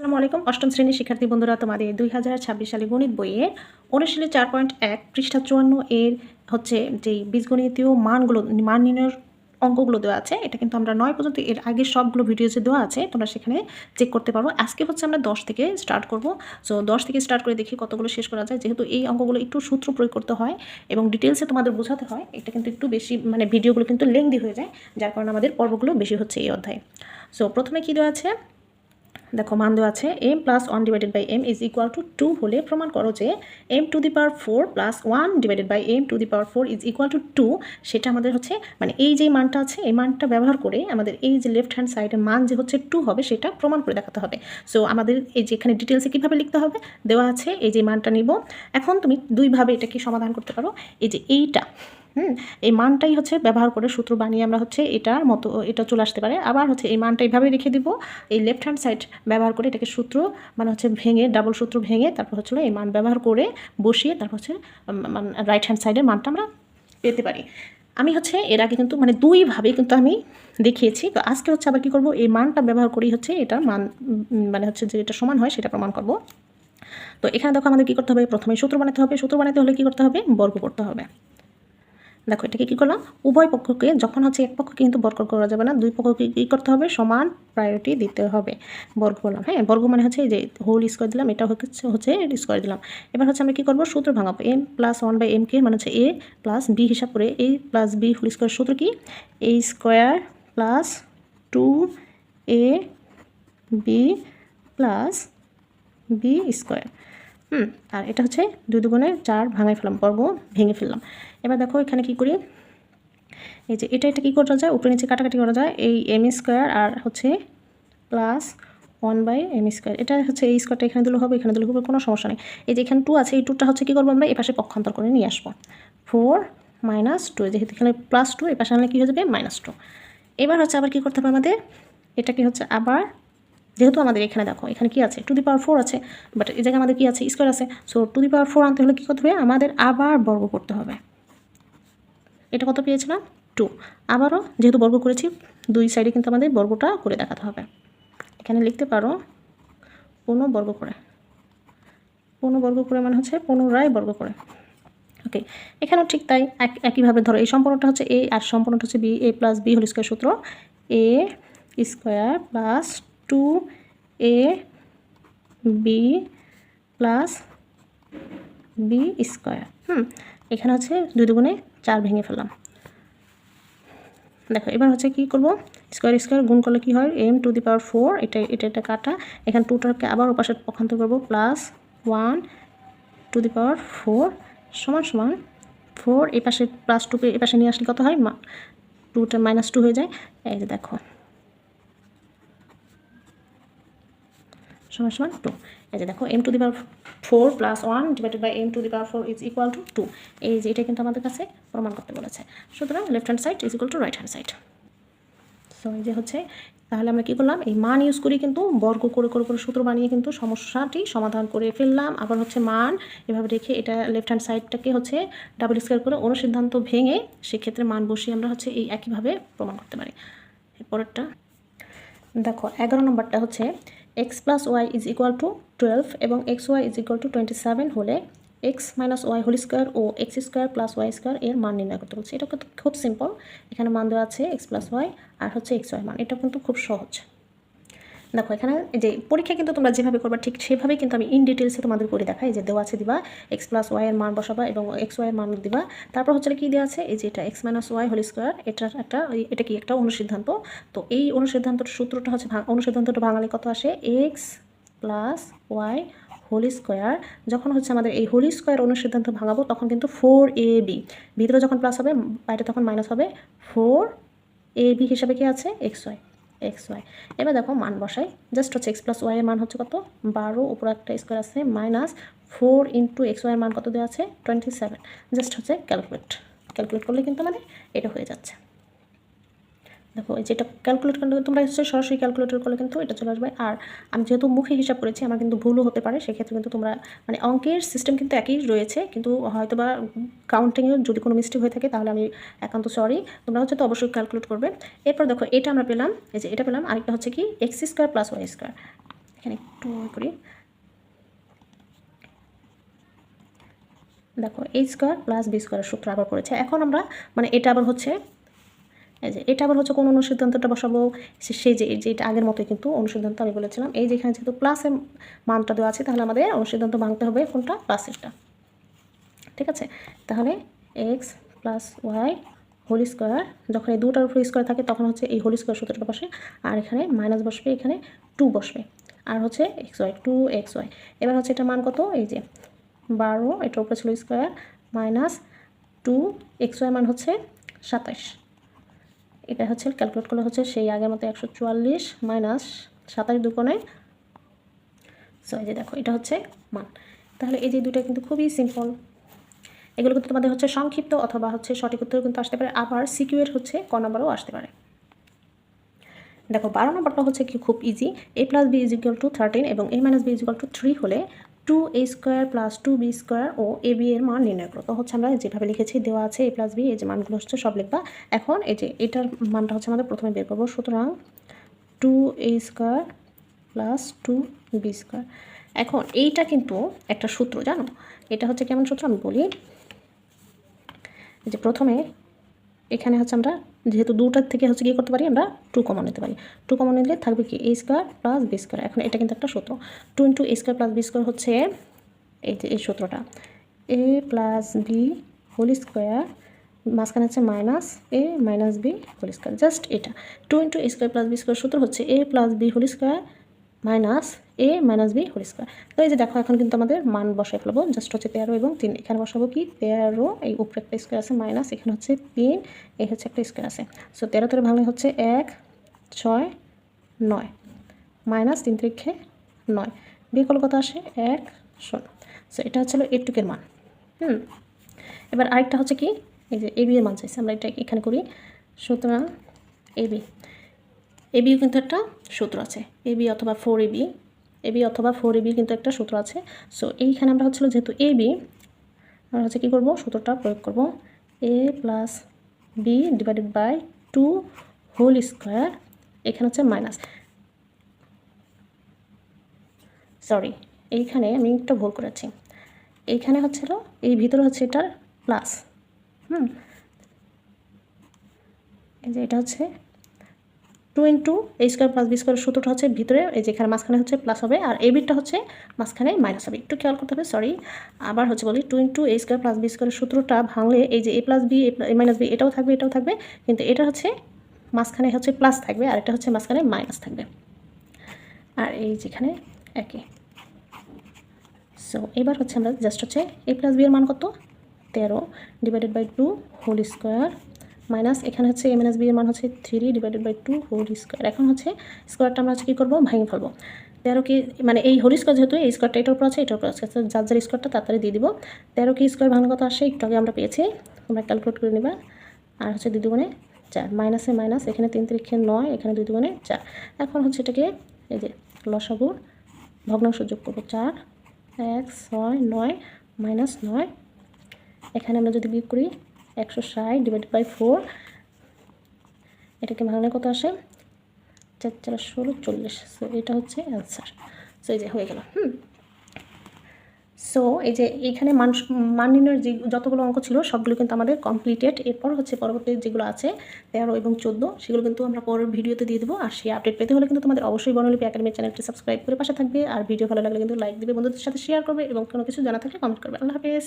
আসসালামু আলাইকুম অষ্টম শ্রেণীর শিক্ষার্থী বন্ধুরা, তোমাদের 2026 সালে গণিত বইয়ে অনুশীলনী 4.1 পৃষ্ঠা 54 এর হচ্ছে যে বীজগণিতীয় মানগুলো মান নির্ণয়ের অঙ্কগুলো দেওয়া আছে। এটা কিন্তু আমরা 9 পর্যন্ত এর আগের সবগুলো ভিডিওতে দেওয়া আছে, তোমরা সেখানে চেক করতে পারো। আজকে হচ্ছে আমরা 10 থেকে স্টার্ট করব। সো 10 থেকে স্টার্ট করে দেখি কতগুলো শেষ করা যায়। যেহেতু এই অঙ্কগুলো একটু সূত্র প্রয়োগ করতে হয় এবং ডিটেলসে তোমাদের বোঝাতে হয়, এটা কিন্তু একটু বেশি ভিডিওগুলো কিন্তু লেংদি হয়ে যায়, যার কারণে আমাদের পর্বগুলো বেশি হচ্ছে এই অধ্যায়ে। সো প্রথমে কি দেওয়া আছে দেখো, মান দেওয়া আছে m + 1 / m = 2 হলে প্রমাণ করো যে m to the power 4 + 1 / m to the power 4 = 2। সেটা আমাদের হচ্ছে এই যে মানটা আছে, এই মানটা ব্যবহার করে আমাদের এই যে লেফট হ্যান্ড সাইডের মান যে হচ্ছে 2 হবে সেটা প্রমাণ করে দেখাতে হবে। সো আমাদের এই যে এখানে ডিটেলসে কীভাবে লিখতে হবে দেওয়া আছে, এই যে মানটা নিব। এখন তুমি দুইভাবে এটাকে সমাধান করতে পারো। এই যে এইটা এই মানটাই হচ্ছে ব্যবহার করে সূত্র বানিয়ে আমরা হচ্ছে এটার মতো এটা চলে আসতে পারে। আবার হচ্ছে এই মানটা এইভাবে রেখে দিব, এই লেফট হ্যান্ড সাইড ব্যবহার করে এটাকে সূত্র হচ্ছে ভেঙে, ডাবল সূত্র ভেঙে তারপর হচ্ছে এই মান ব্যবহার করে বসিয়ে তারপর হচ্ছে রাইট হ্যান্ড সাইডের মানটা আমরা পেতে পারি। আমি হচ্ছে এর আগে কিন্তু দুইভাবেই কিন্তু আমি দেখিয়েছি। তো আজকে হচ্ছে আবার কী করবো, এই মানটা ব্যবহার করেই হচ্ছে এটা মান হচ্ছে যে এটা সমান হয় সেটা প্রমাণ করব। তো এখানে দেখো আমাদের কী করতে হবে, প্রথমে সূত্র বানাতে হবে। সূত্র বানাতে হলে কী করতে হবে, বর্গ করতে হবে। দেখো এটাকে কী করলাম, উভয় পক্ষকে যখন হচ্ছে এক পক্ষকে কিন্তু বর্গ করা যাবে না, দুই পক্ষকে কী করতে হবে, সমান প্রায়োরিটি দিতে হবে। বর্গ করলাম, হ্যাঁ বর্গ হচ্ছে এই যে হোল স্কোয়ার দিলাম, এটা হচ্ছে স্কোয়ার দিলাম। এবার হচ্ছে আমরা কী করবো, সূত্র ভাঙাবো। m + 1 / m কে হচ্ছে a + b হিসাব করে a + b হোল স্কোয়ার সূত্র কি, a² + 2ab + b²। আর এটা হচ্ছে 2 দুগুণে 4 ভাঙাই ফেললাম, বর্গ ভেঙে ফেললাম। এবার দেখো এখানে কি করি, এই যে এটা কী করা যায়, উপরে নিচে কাটাকাটি করা যায়। এই m² আর হচ্ছে +1 / m², এটা হচ্ছে এই স্কোয়ারটা এখানে দিলে হবে, এখানে দিলে হবে, কোনো সমস্যা নেই। এই যে এখানে 2 আছে, এই 2টা হচ্ছে কী করবো, আমরা এপাশে পক্ষান্তর করে নিয়ে আসবো। 4 - 2, যেহেতু এখানে +2 এপাশে আনলে কী হয়ে যাবে, -2। এবার হচ্ছে আবার কী করতে হবে আমাদের, এটাকে হচ্ছে আবার, যেহেতু আমাদের এখানে দেখো এখানে কি আছে, টু দি পাওয়ার 4 আছে, বাট এই জায়গায় আমাদের কি আছে, স্কোয়ার আছে। সো টু দি পাওয়ার 4 আনতে হলে কী করতে হবে, আমাদের আবার বর্গ করতে হবে। এটা কত পেয়েছিলাম, 2। আবারও যেহেতু বর্গ করেছি, দুই সাইডে কিন্তু আমাদের বর্গটা করে দেখাতে হবে। এখানে লিখতে পারো বর্গ করে, বর্গ করে হচ্ছে পুনরায় বর্গ করে। ওকে, এখানেও ঠিক তাই, একইভাবে ধরো এই সম্পূর্ণটা হচ্ছে a আর সম্পূর্ণটা হচ্ছে b, a + b whole square সূত্র a² + 2ab + b²। এখানে হচ্ছে 2 দুগুণে 4 ভেঙে ফেললাম। দেখো এবার হচ্ছে কী করবো, স্কোয়ার গুণ করলে কী হয়, m to the power 4, এটা কাটা, এখানে 2টাকে আবার ওপাশে পক্ষান্তর করবো, +1 to the power 4 = 4, এই পাশে +2 এই পাশে নিয়ে আসলে কত হয়, 2টা -2 হয়ে যায়। এই যে দেখো = 2। এই যে দেখো m to the power 4 + 1 / m to the power 4 = 2। এই যে এটা কিন্তু আমাদের কাছে প্রমাণ করতে বলেছে। সুতরাং left hand side = right hand side. So এই যে হচ্ছে, তাহলে আমরা কী করলাম, এই মান ইউজ করি কিন্তু বর্গ করে সূত্র বানিয়ে কিন্তু সমস্যাটি সমাধান করে ফেললাম। আবার হচ্ছে মান এভাবে রেখে এটা লেফট হ্যান্ড সাইডটাকে হচ্ছে ডাবল স্কোয়ার করে অনুসিদ্ধান্ত ভেঙে সেক্ষেত্রে মান বসিয়ে আমরা হচ্ছে এই একইভাবে প্রমাণ করতে পারি। এরপরেরটা দেখো, 11 নম্বরটা হচ্ছে x + y = 12 এবং xy = 27 হলে x - y হোল স্কোয়ার ও x² + y² এর মান নির্ণয় করতে বলছে। এটা কিন্তু খুব সিম্পল, এখানে মান দেওয়া আছে x + y আর হচ্ছে xy মান, এটা কিন্তু খুব সহজ। দেখো এখানে যে পরীক্ষা কিন্তু তোমরা যেভাবে করবা ঠিক সেভাবেই কিন্তু আমি ইন ডিটেলসে তোমাদের করে দেখাই। যে দেওয়া আছে দিবা x + y এর মান বসাবা এবং xy এর মান দিবা। তারপর হচ্ছে কি দেওয়া আছে, এই যে এটা x - y হোল স্কোয়ার, এটা কি একটা অনুসিদ্ধান্ত। তো এই অনুসিদ্ধান্তর সূত্রটা হচ্ছে অনুসিদ্ধান্তটা ভাঙালে কত আসে, x + y হোল স্কোয়ার। যখন হচ্ছে আমাদের এই হোল স্কোয়ার অনুসিদ্ধান্ত ভাঙাবো তখন কিন্তু 4ab, ভিতরে যখন প্লাস হবে বাইরে তখন মাইনাস হবে, 4ab হিসাবে কি আছে, xy। এবার দেখো মান বসাই, জাস্ট হচ্ছে x + y এর মান হচ্ছে কত, 12, উপরে একটা স্কোয়ার আছে, -4 × xy এর মান কত দেওয়া আছে, 27। জাস্ট হচ্ছে ক্যালকুলেট করলে কিন্তু আমাদের এটা হয়ে যাচ্ছে। দেখো এই যেটা ক্যালকুলেট করলে তোমরা হচ্ছে সরাসরি ক্যালকুলেটর করলে কিন্তু এটা চলে আসবে। আর আমি যেহেতু মুখে হিসাব করেছি আমার কিন্তু ভুলও হতে পারে, সেক্ষেত্রে কিন্তু তোমরা অঙ্কের সিস্টেম কিন্তু একই রয়েছে, কিন্তু হয়তো বা কাউন্টিংয়ে যদি কোনো মিস্টেক হয়ে থাকে তাহলে আমি একান্ত সরি। তোমরা হচ্ছে তো অবশ্যই ক্যালকুলেট করবে। এরপর দেখো এটা আমরা পেলাম, এই যে এটা পেলাম। আরেকটা হচ্ছে কি, x² + y²। এখানে একটু করি, দেখো a স্কোয়ার প্লাস b স্কোয়ারের সূত্র আবার পড়েছে। এখন আমরা মানে এটা আবার হচ্ছে এই যে এটা আবার হচ্ছে কোন অনুসিদ্ধান্তটা বসাবো, সেই যে যেটা আগের মতোই কিন্তু অনুসিদ্ধান্ত আমি বলেছিলাম। এই যে এখানে যেহেতু প্লাসের মানটা দেওয়া আছে, তাহলে আমাদের অনুসিদ্ধান্ত ভাঙতে হবে কোনটা, প্লাসেরটা। ঠিক আছে, তাহলে x plus y whole square, যখন এই দুটার উপরে স্কোয়ার থাকে তখন হচ্ছে এই হোল স্কোয়ার সূত্রটা বসে, আর এখানে মাইনাস বসবে, এখানে 2 বসবে, আর হচ্ছে এক্স ওয়াই 2xy। এবার হচ্ছে এটার মান কত, এই যে 12, এটার উপরে ছিল স্কোয়ার, মাইনাস 2xy মান হচ্ছে 27। এটা হচ্ছে ক্যালকুলেট করলে হচ্ছে সেই আগের মতো 144 মাইনাস 27 দুগুণে, সো এই যে দেখো এটা হচ্ছে মান। তাহলে এই যে দুটো কিন্তু খুবই সিম্পল, এগুলো কিন্তু তোমাদের হচ্ছে সংক্ষিপ্ত অথবা হচ্ছে সঠিক উত্তর কিন্তু আসতে পারে, আবার সিকিউর হচ্ছে ক নাম্বারও আসতে পারে। দেখো 12 নম্বরটা হচ্ছে কি খুব easy, a plus b is equal to 13 এবং a minus b is equal to 3 হলে 2a square plus 2b square ও a b এর মান নির্ণয় করো। তো হচ্ছে আমরা যেভাবে লিখেছি দেওয়া আছে a প্লাস বি, এই যে মানগুলো হচ্ছে সব লিখবা। এখন এই যে এটার মানটা হচ্ছে আমাদের প্রথমে বের করবো, সুতরাং 2a square plus 2b square. এখন এইটা কিন্তু একটা সূত্র, জানো এটা হচ্ছে কেমন সূত্র আমি বলি। যে প্রথমে এখানে হচ্ছে আমরা যেহেতু দুটার থেকে হচ্ছে কী করতে পারি, আমরা 2 কমন নিতে পারি। 2 কমন নিলে থাকবে কি a square plus b square. এখন এটা কিন্তু একটা সূত্র, 2 into a square plus b square হচ্ছে এই যে এই সূত্রটা, a plus b whole square, মাঝখানে হচ্ছে minus a minus b whole square, just এটা 2 into a square plus b square সূত্র হচ্ছে a plus b whole square minus a minus b whole square. তো এই যে দেখো এখন কিন্তু আমাদের মান বসাই ফেলবো, জাস্ট হচ্ছে 13 এবং 3, এখানে বসাবো কি 13, এই উপরে একটা স্কোয়ার আছে মাইনাস, এখানে হচ্ছে 3, এই হচ্ছে একটা স্কোয়ার আছে। সো 13 ধরে ভাঙলে হচ্ছে 1 6 9 মাইনাস 3 3 9, বিকল্প কত আসে 1 0। সো এটা হচ্ছিল এটুকের মান। এবার আরেকটা হচ্ছে কি, এই যে এবি এর মান চাইছে, আমরা এটা এখানে করি। সুতরাং এবিও কিন্তু একটা সূত্র আছে, এবি অথবা 4ab কিন্তু একটা সূত্র আছে। সো এইখানে আমরা হচ্ছিল যেহেতু এবি, আমরা হচ্ছে কী করবো, সূত্রটা প্রয়োগ করব, a plus b divided by 2 whole square, এখানে হচ্ছে মাইনাস, সরি এইখানে আমি একটা ভুল করেছি, এইখানে হচ্ছিল এই ভিতরে হচ্ছে এটার প্লাস, এই যে এটা হচ্ছে 2 into a square plus b square সূত্রটা হচ্ছে ভিতরে, এই যে এখানে মাঝখানে হচ্ছে প্লাস হবে, আর এ বিটা হচ্ছে মাঝখানে মাইনাস হবে, একটু খেয়াল করতে হবে। সরি, আবার হচ্ছে বলি 2 into a square plus b স্কোয়ারের সূত্রটা ভাঙলে এই যে a plus b a minus b এটাও থাকবে, কিন্তু এটা হচ্ছে মাঝখানে হচ্ছে প্লাস থাকবে, আর এটা হচ্ছে মাঝখানে মাইনাস থাকবে, আর এই যেখানে একই। সো এবার হচ্ছে আমরা জাস্ট হচ্ছে a প্লাস বি এর মান কত 13 divided by 2 whole square minus, এখানে হচ্ছে a মাইনাস বি এর মান হচ্ছে 3 ডিভাইডেড বাই 2 হোল স্কোয়ার। এখন হচ্ছে স্কোয়ারটা আমরা হচ্ছে কী করবো, ভাঙে ফেলবো। 13 কি মানে এই হোল স্কোয়ার যেহেতু এই স্কোয়ারটা এটার উপর আছে, এটার উপর আছে, যার যার স্কোয়ারটা তাড়াতাড়ি দিয়ে দিব। 13 কি স্কোয়ার ভাঙলে কত আসে, একটু আগে আমরা পেয়েছি, তোমরা ক্যালকুলেট করে নিবা। আর হচ্ছে 2 দুগুণে 4, মাইনাসে মাইনাস, এখানে 3 3 9, এখানে 2 দুগুণে 4। এখন হচ্ছে এটাকে এই যে লসাগুর ভগ্নাংশ যোগ করবো, 4 1 6 9 মাইনাস 9, এখানে আমরা যদি বিয়োগ করি 160 ডিভাইডেড বাই 4, এটাকে ভাঙলে কত আসে 4 4 16 40। সো এটা হচ্ছে অ্যান্সার। সো এই যে হয়ে গেল। সো এই যে এইখানে মান নির্ণয়ের যে যতগুলো অঙ্ক ছিল সবগুলো কিন্তু আমাদের কমপ্লিটেড। এরপর হচ্ছে পরবর্তী যেগুলো আছে 13 এবং 14, সেগুলো কিন্তু আমরা পরের ভিডিওতে দিয়ে দেবো। আর সেই আপডেট পেতে হলে কিন্তু তোমাদের অবশ্যই বর্ণলিপি একাডেমি চ্যানেলটি সাবস্ক্রাইব করে পাশে থাকবে, আর ভিডিও ভালো লাগলে কিন্তু লাইক দিবে, বন্ধুদের সাথে শেয়ার করবে, এবং কোনো কিছু জানা থাকলে কমেন্ট করবে। আল্লাহ হাফেজ।